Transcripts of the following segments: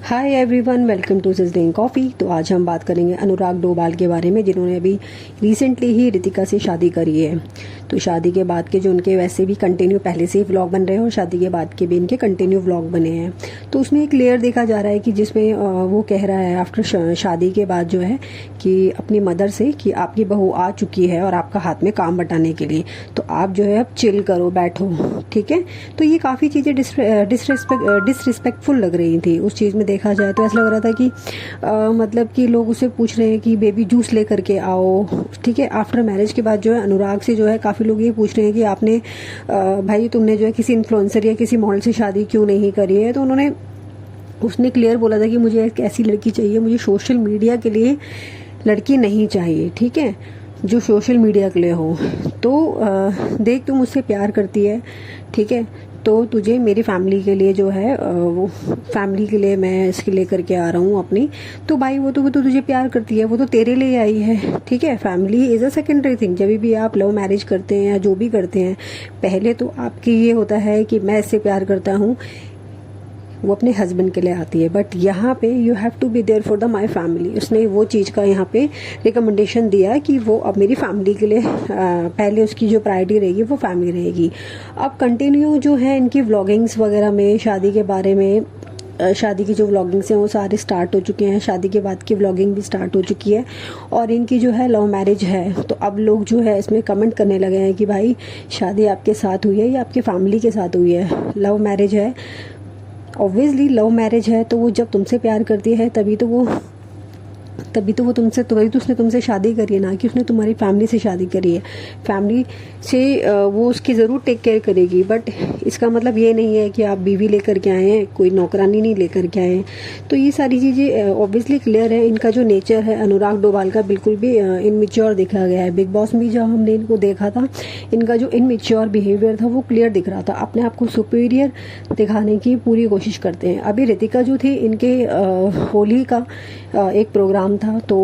Hi everyone, welcome to Sizzling Coffee. तो आज हम बात करेंगे अनुराग डोभाल के बारे में, जिन्होंने अभी रिसेंटली ही रितिका से शादी करी है। तो शादी के बाद के जो उनके वैसे भी कंटिन्यू पहले से ही व्लॉग बन रहे हैं और शादी के बाद के भी इनके कंटिन्यू व्लॉग बने हैं। तो उसमें एक लेयर देखा जा रहा है कि जिसमें वो कह रहा है आफ्टर शादी के बाद जो है कि अपनी मदर से कि आपकी बहू आ चुकी है और आपका हाथ में काम बटाने के लिए, तो आप जो है अब चिल करो, बैठो, ठीक है। तो ये काफ़ी चीज़ें डिसरिस्पेक्टफुल लग रही थी। उस चीज़ में देखा जाए तो ऐसा लग रहा था कि मतलब कि लोग उससे पूछ रहे हैं कि बेबी जूस लेकर के आओ, ठीक है। आफ्टर मैरिज के बाद जो है अनुराग से जो है काफ़ी लोग ये पूछ रहे हैं कि आपने भाई तुमने जो है किसी इन्फ्लुएंसर या किसी मॉडल से शादी क्यों नहीं करी है। तो उसने क्लियर बोला था कि मुझे एक ऐसी लड़की चाहिए, मुझे सोशल मीडिया के लिए लड़की नहीं चाहिए, ठीक है, जो सोशल मीडिया के लिए हो। तो देख, तू मुझसे प्यार करती है, ठीक है, तो तुझे मेरी फैमिली के लिए जो है वो फैमिली के लिए मैं इसके लेकर के आ रहा हूँ अपनी। तो भाई वो तो तुझे प्यार करती है, वो तो तेरे लिए आई है, ठीक है। Family is a secondary thing. जब भी आप लव मैरिज करते हैं या जो भी करते हैं, पहले तो आपकी ये होता है कि मैं इससे प्यार करता हूँ, वो अपने हस्बैंड के लिए आती है। बट यहाँ पे you have to be there for the my family. उसने वो चीज़ का यहाँ पे रिकमेंडेशन दिया कि वो अब मेरी फैमिली के लिए पहले उसकी जो प्रायोरिटी रहेगी वो फैमिली रहेगी। अब कंटिन्यू जो है इनकी व्लॉगिंग्स वगैरह में शादी के बारे में, शादी की जो व्लॉगिंग्स हैं वो सारे स्टार्ट हो चुके हैं, शादी के बाद की व्लॉगिंग भी स्टार्ट हो चुकी है। और इनकी जो है लव मैरिज है, तो अब लोग जो है इसमें कमेंट करने लगे हैं कि भाई शादी आपके साथ हुई है या आपकी फैमिली के साथ हुई है। लव मैरिज है, ऑब्वियसली लव मैरिज है, तो वो जब तुमसे प्यार करती है तभी तो उसने तुमसे शादी करी है, ना कि उसने तुम्हारी फैमिली से शादी करी है। फैमिली से वो उसकी ज़रूर टेक केयर करेगी, बट इसका मतलब ये नहीं है कि आप बीवी लेकर के आए हैं, कोई नौकरानी नहीं लेकर के आए हैं। तो ये सारी चीज़ें ऑब्वियसली क्लियर है। इनका जो नेचर है अनुराग डोभाल का बिल्कुल भी इनमेच्योर दिखा गया है। बिग बॉस में जब हमने इनको देखा था, इनका जो इनमेच्योर बिहेवियर था वो क्लियर दिख रहा था। अपने आप को सुपीरियर दिखाने की पूरी कोशिश करते हैं। अभी रितिका जो थी, इनके होली का एक प्रोग्राम था, तो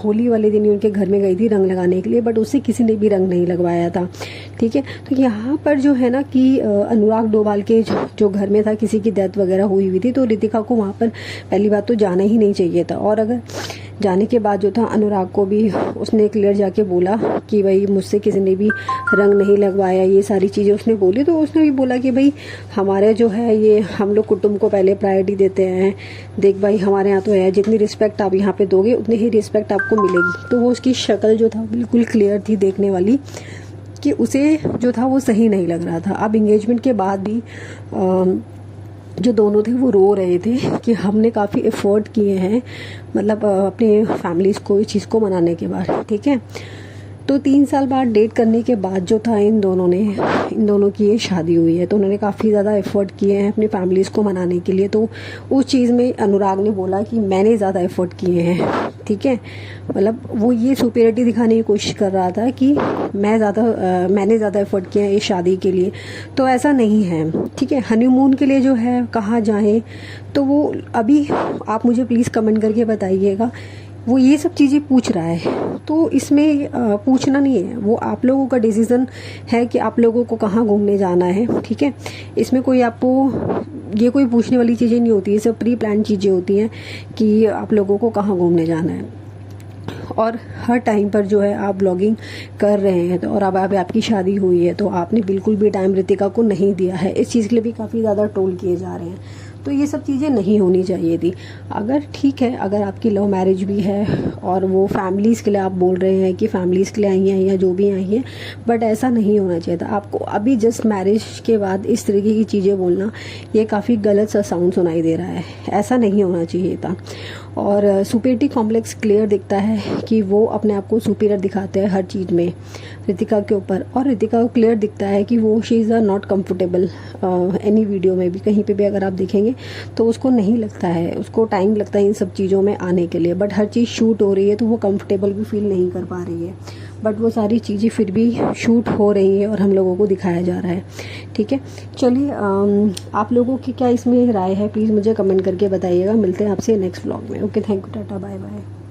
होली वाले दिन ही उनके घर में गई थी रंग लगाने के लिए, बट उससे किसी ने भी रंग नहीं लगवाया था, ठीक है। तो यहाँ पर जो है ना कि अनुराग डोभाल के जो घर में था, किसी की डेथ वगैरह हुई थी, तो रितिका को वहाँ पर पहली बात तो जाना ही नहीं चाहिए था। और अगर जाने के बाद जो था, अनुराग को भी उसने क्लियर जाके बोला कि भाई मुझसे किसी ने भी रंग नहीं लगवाया, ये सारी चीज़ें उसने बोली। तो उसने भी बोला कि भाई हमारे जो है ये हम लोग कुटुंब को पहले प्रायोरिटी देते हैं। देख भाई, हमारे यहाँ तो है, जितनी रिस्पेक्ट आप यहाँ पे दोगे उतनी ही रिस्पेक्ट आपको मिलेगी। तो वो उसकी शक्ल जो था बिल्कुल क्लियर थी देखने वाली, कि उसे जो था वो सही नहीं लग रहा था। अब एंगेजमेंट के बाद भी जो दोनों थे वो रो रहे थे कि हमने काफ़ी एफर्ट किए हैं, मतलब अपने फैमिलीज़ को इस चीज़ को मनाने के बाद, ठीक है। तो 3 साल बाद डेट करने के बाद जो था इन दोनों की ये शादी हुई है। तो उन्होंने काफ़ी ज़्यादा एफर्ट किए हैं अपनी फैमिलीज़ को मनाने के लिए। तो उस चीज़ में अनुराग ने बोला कि मैंने ज़्यादा एफर्ट किए हैं, ठीक है। मतलब वो ये सुपीरियरिटी दिखाने की कोशिश कर रहा था कि मैंने ज़्यादा एफर्ट किए हैं इस शादी के लिए। तो ऐसा नहीं है, ठीक है। हनीमून के लिए जो है कहाँ जाएँ, तो वो अभी आप मुझे प्लीज़ कमेंट करके बताइएगा। वो ये सब चीज़ें पूछ रहा है, तो इसमें पूछना नहीं है, वो आप लोगों का डिसीज़न है कि आप लोगों को कहाँ घूमने जाना है, ठीक है। इसमें कोई आपको ये कोई पूछने वाली चीज़ें नहीं होती, ये सब प्री प्लान चीज़ें होती हैं कि आप लोगों को कहाँ घूमने जाना है। और हर टाइम पर जो है आप ब्लॉगिंग कर रहे हैं, तो और अब आपकी शादी हुई है, तो आपने बिल्कुल भी टाइम रितिका को नहीं दिया है। इस चीज़ के लिए भी काफ़ी ज़्यादा ट्रोल किए जा रहे हैं। तो ये सब चीज़ें नहीं होनी चाहिए थी। अगर ठीक है, अगर आपकी लव मैरिज भी है और वो फैमिलीज़ के लिए आप बोल रहे हैं कि फैमिलीज़ के लिए आई हैं या जो भी आई हैं, बट ऐसा नहीं होना चाहिए था। आपको अभी जस्ट मैरिज के बाद इस तरीके की चीज़ें बोलना, ये काफ़ी गलत सा साउंड सुनाई दे रहा है। ऐसा नहीं होना चाहिए था। और सुपीरियरिटी कॉम्प्लेक्स क्लियर दिखता है कि वो अपने आप को सुपीरियर दिखाते हैं हर चीज़ में रितिका के ऊपर। और रितिका को क्लियर दिखता है कि वो she is are not comfortable any video में भी, कहीं पे भी अगर आप देखेंगे तो उसको नहीं लगता है, उसको टाइम लगता है इन सब चीज़ों में आने के लिए। बट हर चीज़ शूट हो रही है तो वो कंफर्टेबल भी फील नहीं कर पा रही है, बट वो सारी चीज़ें फिर भी शूट हो रही है और हम लोगों को दिखाया जा रहा है, ठीक है। चलिए, आप लोगों की क्या इसमें राय है, प्लीज़ मुझे कमेंट करके बताइएगा। मिलते हैं आपसे नेक्स्ट व्लॉग में। Okay, thank you, tata, bye bye.